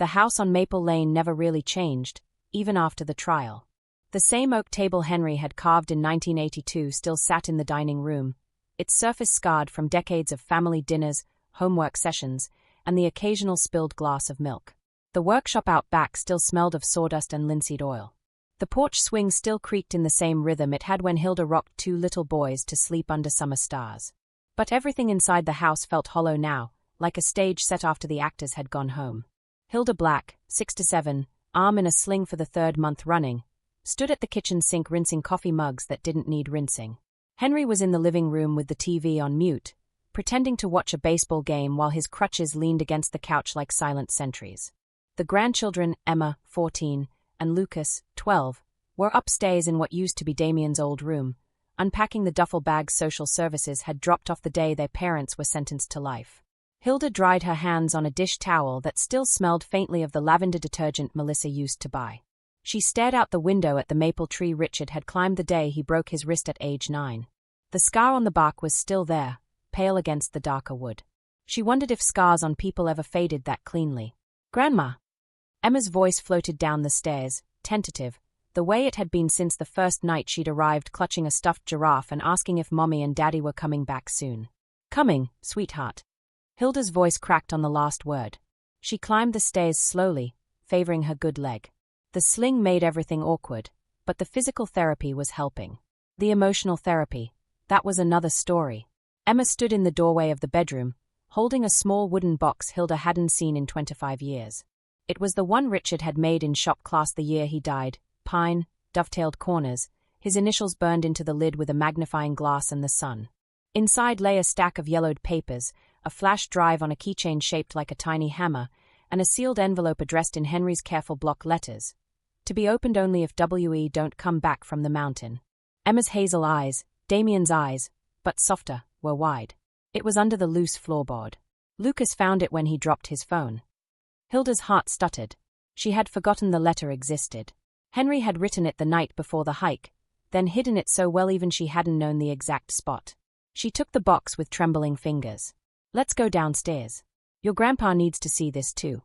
The house on Maple Lane never really changed, even after the trial. The same oak table Henry had carved in 1982 still sat in the dining room, its surface scarred from decades of family dinners, homework sessions, and the occasional spilled glass of milk. The workshop out back still smelled of sawdust and linseed oil. The porch swing still creaked in the same rhythm it had when Hilda rocked two little boys to sleep under summer stars. But everything inside the house felt hollow now, like a stage set after the actors had gone home. Hilda Black, 6 to 7, arm in a sling for the third month running, stood at the kitchen sink rinsing coffee mugs that didn't need rinsing. Henry was in the living room with the TV on mute, pretending to watch a baseball game while his crutches leaned against the couch like silent sentries. The grandchildren, Emma, 14, and Lucas, 12, were upstairs in what used to be Damian's old room, unpacking the duffel bags social services had dropped off the day their parents were sentenced to life. Hilda dried her hands on a dish towel that still smelled faintly of the lavender detergent Melissa used to buy. She stared out the window at the maple tree Richard had climbed the day he broke his wrist at age 9. The scar on the bark was still there, pale against the darker wood. She wondered if scars on people ever faded that cleanly. "Grandma!" Emma's voice floated down the stairs, tentative, the way it had been since the first night she'd arrived clutching a stuffed giraffe and asking if Mommy and Daddy were coming back soon. "Coming, sweetheart." Hilda's voice cracked on the last word. She climbed the stairs slowly, favoring her good leg. The sling made everything awkward, but the physical therapy was helping. The emotional therapy, that was another story. Emma stood in the doorway of the bedroom, holding a small wooden box Hilda hadn't seen in 25 years. It was the one Richard had made in shop class the year he died, pine, dovetailed corners, his initials burned into the lid with a magnifying glass and the sun. Inside lay a stack of yellowed papers, a flash drive on a keychain shaped like a tiny hammer, and a sealed envelope addressed in Henry's careful block letters. To be opened only if W.E. don't come back from the mountain. Emma's hazel eyes, Damian's eyes, but softer, were wide. It was under the loose floorboard. Lucas found it when he dropped his phone. Hilda's heart stuttered. She had forgotten the letter existed. Henry had written it the night before the hike, then hidden it so well even she hadn't known the exact spot. She took the box with trembling fingers. "Let's go downstairs. Your grandpa needs to see this too."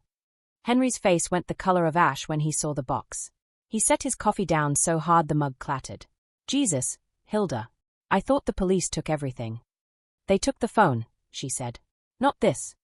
Henry's face went the color of ash when he saw the box. He set his coffee down so hard the mug clattered. "Jesus, Hilda. I thought the police took everything." "They took the phone," she said. "Not this."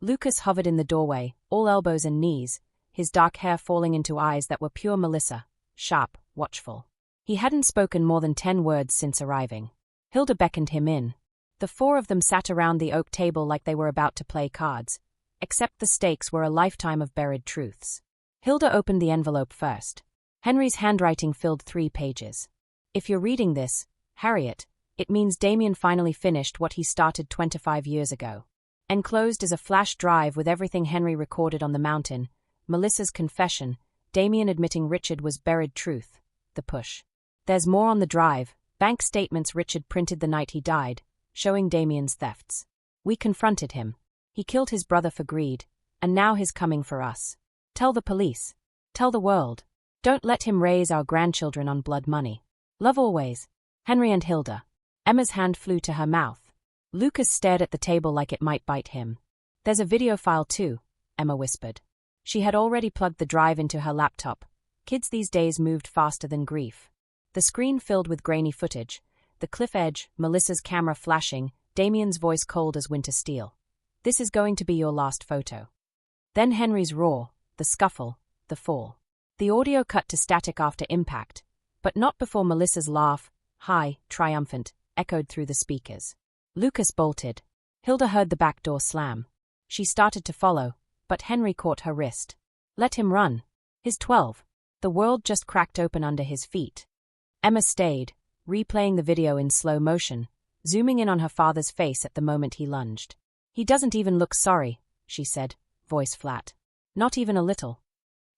Lucas hovered in the doorway, all elbows and knees, his dark hair falling into eyes that were pure Melissa, sharp, watchful. He hadn't spoken more than 10 words since arriving. Hilda beckoned him in. The four of them sat around the oak table like they were about to play cards, except the stakes were a lifetime of buried truths. Hilda opened the envelope first. Henry's handwriting filled 3 pages. "If you're reading this, Harriet, it means Damian finally finished what he started 25 years ago." Enclosed is a flash drive with everything Henry recorded on the mountain, Melissa's confession, Damian admitting Richard was buried truth, the push. There's more on the drive, bank statements Richard printed the night he died, showing Damian's thefts. "We confronted him. He killed his brother for greed, and now he's coming for us. Tell the police. Tell the world. Don't let him raise our grandchildren on blood money. Love always. Henry and Hilda." Emma's hand flew to her mouth. Lucas stared at the table like it might bite him. "There's a video file too," Emma whispered. She had already plugged the drive into her laptop. Kids these days moved faster than grief. The screen filled with grainy footage, the cliff edge, Melissa's camera flashing, Damian's voice cold as winter steel. "This is going to be your last photo." Then Henry's roar, the scuffle, the fall. The audio cut to static after impact, but not before Melissa's laugh, high, triumphant, echoed through the speakers. Lucas bolted. Hilda heard the back door slam. She started to follow, but Henry caught her wrist. "Let him run. He's 12. The world just cracked open under his feet." Emma stayed, replaying the video in slow motion, zooming in on her father's face at the moment he lunged. "He doesn't even look sorry," she said, voice flat. "Not even a little."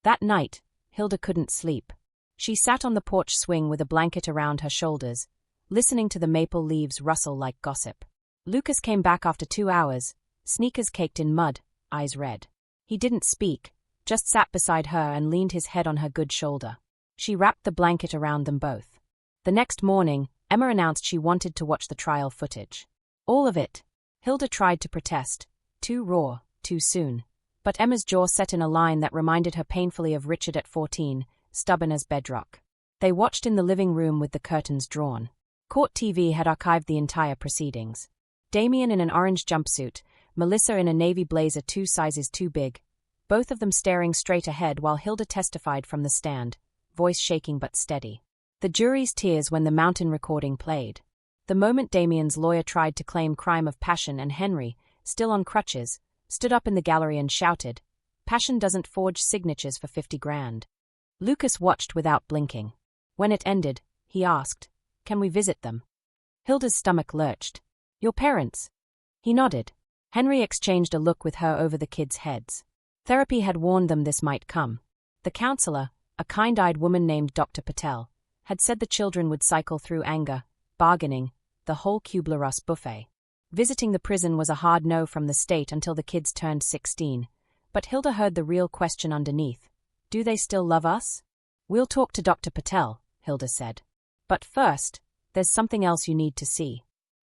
That night, Hilda couldn't sleep. She sat on the porch swing with a blanket around her shoulders, listening to the maple leaves rustle like gossip. Lucas came back after 2 hours, sneakers caked in mud, eyes red. He didn't speak, just sat beside her and leaned his head on her good shoulder. She wrapped the blanket around them both. The next morning, Emma announced she wanted to watch the trial footage. All of it. Hilda tried to protest. Too raw, too soon. But Emma's jaw set in a line that reminded her painfully of Richard at 14, stubborn as bedrock. They watched in the living room with the curtains drawn. Court TV had archived the entire proceedings. Damian in an orange jumpsuit, Melissa in a navy blazer 2 sizes too big, both of them staring straight ahead while Hilda testified from the stand, voice shaking but steady. The jury's tears when the mountain recording played. The moment Damian's lawyer tried to claim crime of passion and Henry, still on crutches, stood up in the gallery and shouted, "Passion doesn't forge signatures for 50 grand. Lucas watched without blinking. When it ended, he asked, "Can we visit them?" Hilda's stomach lurched. "Your parents?" He nodded. Henry exchanged a look with her over the kids' heads. Therapy had warned them this might come. The counselor, a kind-eyed woman named Dr. Patel, had said the children would cycle through anger, bargaining, the whole Kubler-Ross buffet. Visiting the prison was a hard no from the state until the kids turned 16, but Hilda heard the real question underneath. Do they still love us? We'll talk to Dr. Patel, Hilda said. But first, there's something else you need to see.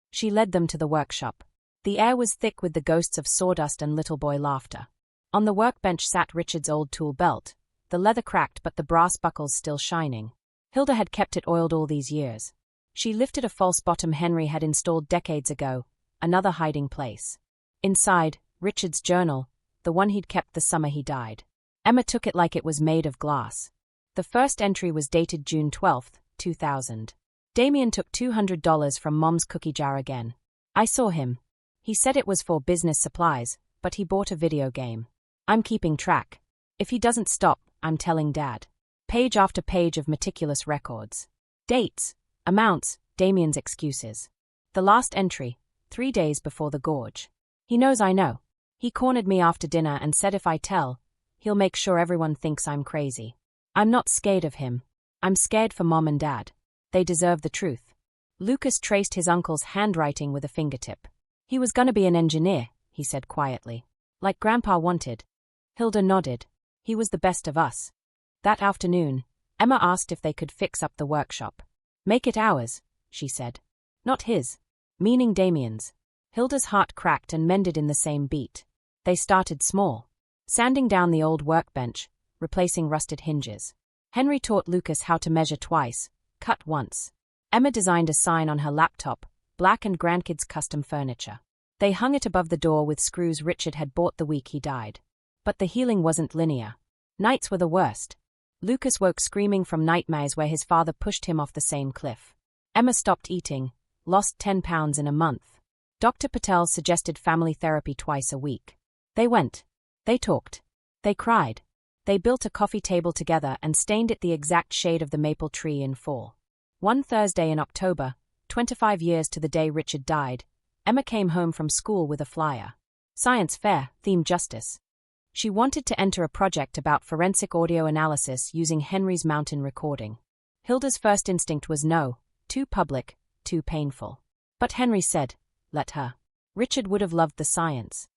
She led them to the workshop. The air was thick with the ghosts of sawdust and little boy laughter. On the workbench sat Richard's old tool belt, the leather cracked but the brass buckles still shining. Hilda had kept it oiled all these years. She lifted a false bottom Henry had installed decades ago, another hiding place. Inside, Richard's journal, the one he'd kept the summer he died. Emma took it like it was made of glass. The first entry was dated June 12, 2000. Damian took $200 from Mom's cookie jar again. I saw him. He said it was for business supplies, but he bought a video game. I'm keeping track. If he doesn't stop, I'm telling Dad. Page after page of meticulous records. Dates, amounts, Damian's excuses. The last entry, 3 days before the gorge. He knows I know. He cornered me after dinner and said if I tell, he'll make sure everyone thinks I'm crazy. I'm not scared of him. I'm scared for Mom and Dad. They deserve the truth. Lucas traced his uncle's handwriting with a fingertip. He was gonna be an engineer, he said quietly. Like Grandpa wanted. Hilda nodded. He was the best of us. That afternoon, Emma asked if they could fix up the workshop. Make it ours, she said. Not his. Meaning Damian's. Hilda's heart cracked and mended in the same beat. They started small. Sanding down the old workbench, replacing rusted hinges. Henry taught Lucas how to measure twice, cut once. Emma designed a sign on her laptop, Black and Grandkids custom furniture. They hung it above the door with screws Richard had bought the week he died. But the healing wasn't linear. Nights were the worst. Lucas woke screaming from nightmares where his father pushed him off the same cliff. Emma stopped eating, lost 10 pounds in a month. Dr. Patel suggested family therapy twice a week. They went. They talked. They cried. They built a coffee table together and stained it the exact shade of the maple tree in fall. One Thursday in October, 25 years to the day Richard died, Emma came home from school with a flyer. Science fair, theme justice. She wanted to enter a project about forensic audio analysis using Henry's mountain recording. Hilda's first instinct was no, too public, too painful. But Henry said, let her. Richard would have loved the science.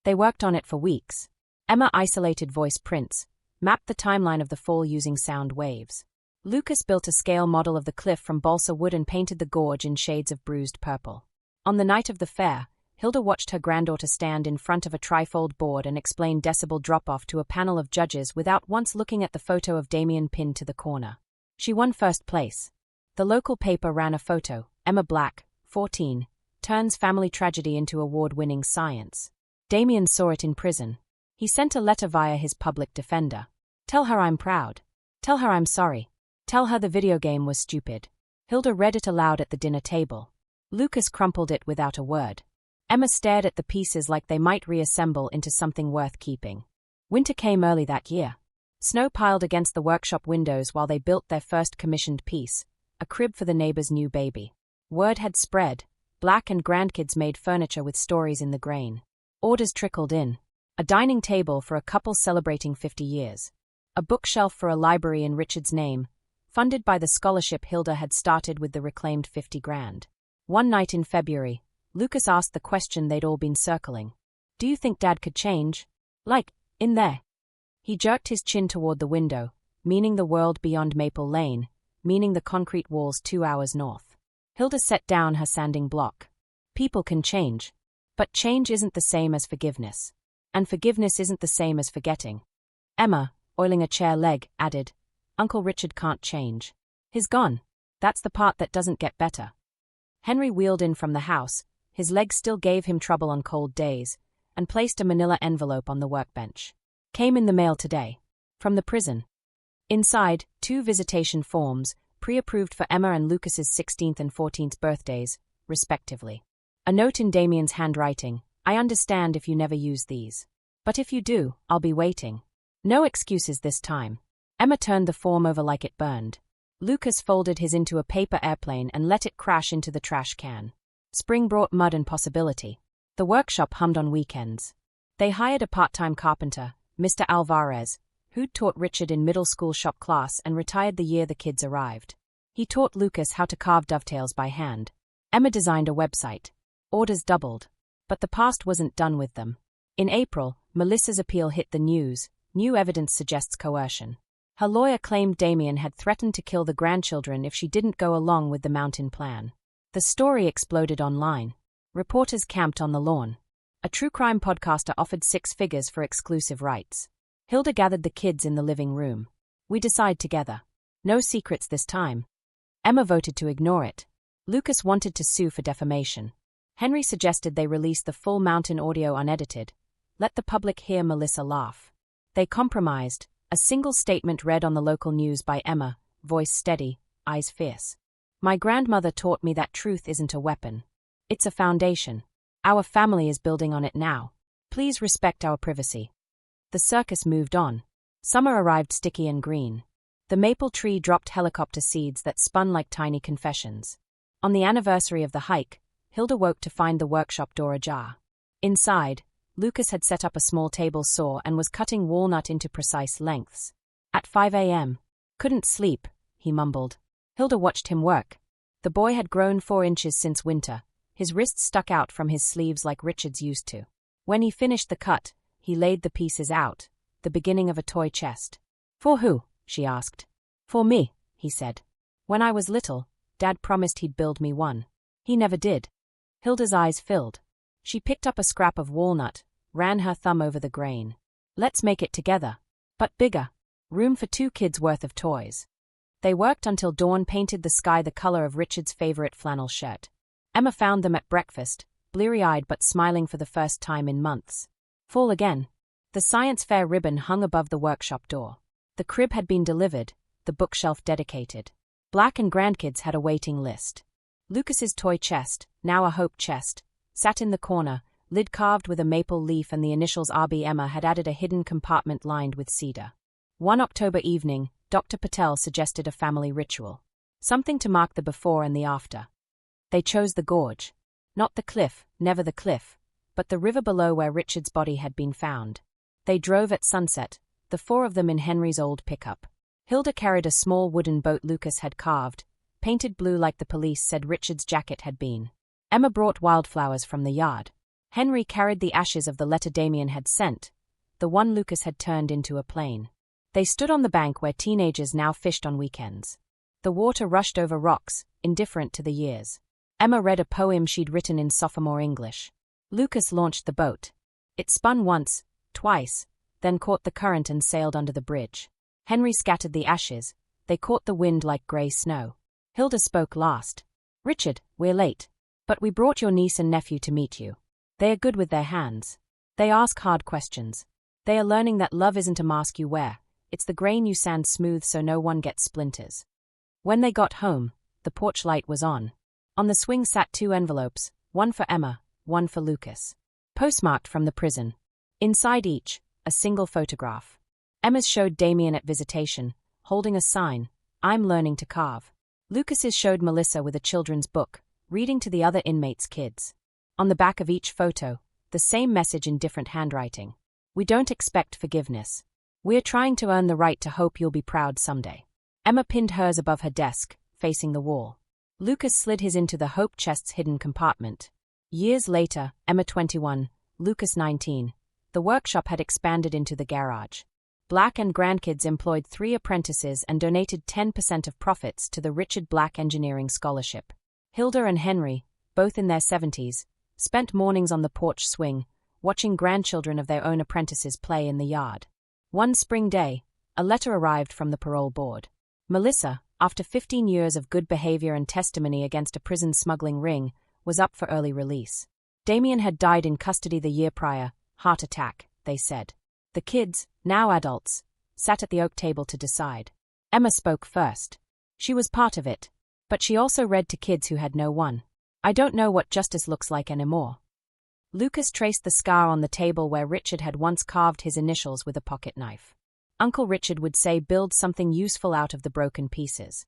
They worked on it for weeks. Emma isolated voice prints, mapped the timeline of the fall using sound waves. Lucas built a scale model of the cliff from balsa wood and painted the gorge in shades of bruised purple. On the night of the fair, Hilda watched her granddaughter stand in front of a trifold board and explain decibel drop-off to a panel of judges without once looking at the photo of Damian pinned to the corner. She won first place. The local paper ran a photo, Emma Black, 14, turns family tragedy into award-winning science. Damian saw it in prison. He sent a letter via his public defender. Tell her I'm proud. Tell her I'm sorry. Tell her the video game was stupid. Hilda read it aloud at the dinner table. Lucas crumpled it without a word. Emma stared at the pieces like they might reassemble into something worth keeping. Winter came early that year. Snow piled against the workshop windows while they built their first commissioned piece, a crib for the neighbor's new baby. Word had spread. Black and Grandkids made furniture with stories in the grain. Orders trickled in. A dining table for a couple celebrating 50 years. A bookshelf for a library in Richard's name, funded by the scholarship Hilda had started with the reclaimed 50 grand. One night in February, Lucas asked the question they'd all been circling. Do you think Dad could change? Like, in there? He jerked his chin toward the window, meaning the world beyond Maple Lane, meaning the concrete walls 2 hours north. Hilda set down her sanding block. People can change. But change isn't the same as forgiveness. And forgiveness isn't the same as forgetting. Emma, oiling a chair leg, added, Uncle Richard can't change. He's gone. That's the part that doesn't get better. Henry wheeled in from the house, his legs still gave him trouble on cold days, and placed a manila envelope on the workbench. Came in the mail today. From the prison. Inside, 2 visitation forms, pre-approved for Emma and Lucas's 16th and 14th birthdays, respectively. A note in Damian's handwriting, I understand if you never use these. But if you do, I'll be waiting. No excuses this time. Emma turned the form over like it burned. Lucas folded his into a paper airplane and let it crash into the trash can. Spring brought mud and possibility. The workshop hummed on weekends. They hired a part-time carpenter, Mr. Alvarez, who'd taught Richard in middle school shop class and retired the year the kids arrived. He taught Lucas how to carve dovetails by hand. Emma designed a website. Orders doubled. But the past wasn't done with them. In April, Melissa's appeal hit the news. New evidence suggests coercion. Her lawyer claimed Damian had threatened to kill the grandchildren if she didn't go along with the mountain plan. The story exploded online. Reporters camped on the lawn. A true crime podcaster offered 6 figures for exclusive rights. Hilda gathered the kids in the living room. We decide together. No secrets this time. Emma voted to ignore it. Lucas wanted to sue for defamation. Henry suggested they release the full mountain audio unedited. Let the public hear Melissa laugh. They compromised. A single statement read on the local news by Emma, voice steady, eyes fierce. My grandmother taught me that truth isn't a weapon. It's a foundation. Our family is building on it now. Please respect our privacy. The circus moved on. Summer arrived sticky and green. The maple tree dropped helicopter seeds that spun like tiny confessions. On the anniversary of the hike, Hilda woke to find the workshop door ajar. Inside, Lucas had set up a small table saw and was cutting walnut into precise lengths. At 5 a.m. Couldn't sleep, he mumbled. Hilda watched him work. The boy had grown 4 inches since winter. His wrists stuck out from his sleeves like Richard's used to. When he finished the cut, he laid the pieces out, the beginning of a toy chest. For who? She asked. For me, he said. When I was little, Dad promised he'd build me one. He never did. Hilda's eyes filled. She picked up a scrap of walnut, ran her thumb over the grain. Let's make it together. But bigger. Room for 2 kids' worth of toys. They worked until dawn painted the sky the color of Richard's favorite flannel shirt. Emma found them at breakfast, bleary-eyed but smiling for the first time in months. Fall again. The science fair ribbon hung above the workshop door. The crib had been delivered, the bookshelf dedicated. Black and Grandkids had a waiting list. Lucas's toy chest, now a hope chest, sat in the corner, lid carved with a maple leaf and the initials RB. Emma had added a hidden compartment lined with cedar. One October evening, Dr. Patel suggested a family ritual. Something to mark the before and the after. They chose the gorge. Not the cliff, never the cliff, but the river below where Richard's body had been found. They drove at sunset, the 4 of them in Henry's old pickup. Hilda carried a small wooden boat Lucas had carved, painted blue like the police said Richard's jacket had been. Emma brought wildflowers from the yard. Henry carried the ashes of the letter Damian had sent, the one Lucas had turned into a plane. They stood on the bank where teenagers now fished on weekends. The water rushed over rocks, indifferent to the years. Emma read a poem she'd written in sophomore English. Lucas launched the boat. It spun once, twice, then caught the current and sailed under the bridge. Henry scattered the ashes. They caught the wind like grey snow. Hilda spoke last. Richard, we're late. But we brought your niece and nephew to meet you. They are good with their hands. They ask hard questions. They are learning that love isn't a mask you wear. It's the grain you sand smooth so no one gets splinters. When they got home, the porch light was on. On the swing sat 2 envelopes, one for Emma, one for Lucas. Postmarked from the prison. Inside each, a single photograph. Emma's showed Damian at visitation, holding a sign, I'm learning to carve. Lucas's showed Melissa with a children's book, reading to the other inmates' kids. On the back of each photo, the same message in different handwriting. We don't expect forgiveness. We're trying to earn the right to hope you'll be proud someday. Emma pinned hers above her desk, facing the wall. Lucas slid his into the hope chest's hidden compartment. Years later, Emma 21, Lucas 19, the workshop had expanded into the garage. Black and Grandkids employed 3 apprentices and donated 10% of profits to the Richard Black Engineering Scholarship. Hilda and Henry, both in their 70s, spent mornings on the porch swing, watching grandchildren of their own apprentices play in the yard. One spring day, a letter arrived from the parole board. Melissa, after 15 years of good behavior and testimony against a prison smuggling ring, was up for early release. Damian had died in custody the year prior, heart attack, they said. The kids, now adults, sat at the oak table to decide. Emma spoke first. She was part of it, but she also read to kids who had no one. I don't know what justice looks like anymore. Lucas traced the scar on the table where Richard had once carved his initials with a pocket knife. Uncle Richard would say build something useful out of the broken pieces.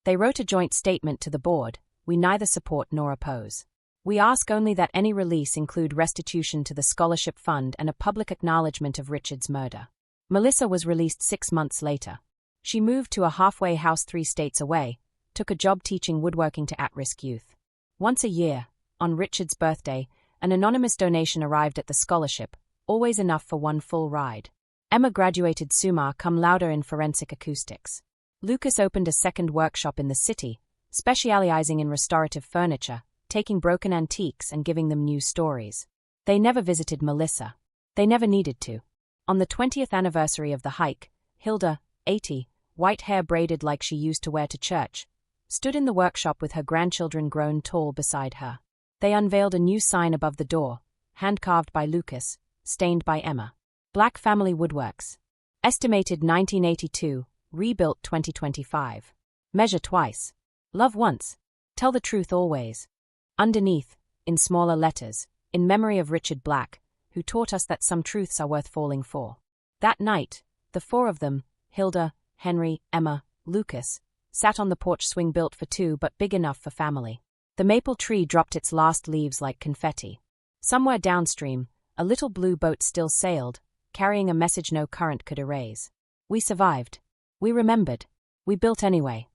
They wrote a joint statement to the board, we neither support nor oppose. We ask only that any release include restitution to the scholarship fund and a public acknowledgement of Richard's murder. Melissa was released 6 months later. She moved to a halfway house 3 states away, took a job teaching woodworking to at-risk youth. Once a year, on Richard's birthday, an anonymous donation arrived at the scholarship, always enough for one full ride. Emma graduated summa cum laude in forensic acoustics. Lucas opened a second workshop in the city, specializing in restorative furniture, taking broken antiques and giving them new stories. They never visited Melissa. They never needed to. On the 20th anniversary of the hike, Hilda, 80, white hair braided like she used to wear to church, stood in the workshop with her grandchildren grown tall beside her. They unveiled a new sign above the door, hand-carved by Lucas, stained by Emma. Black Family Woodworks. Estimated 1982, rebuilt 2025. Measure twice. Love once. Tell the truth always. Underneath, in smaller letters, in memory of Richard Black, who taught us that some truths are worth falling for. That night, the 4 of them, Hilda, Henry, Emma, Lucas, sat on the porch swing built for 2 but big enough for family. The maple tree dropped its last leaves like confetti. Somewhere downstream, a little blue boat still sailed, carrying a message no current could erase. We survived. We remembered. We built anyway.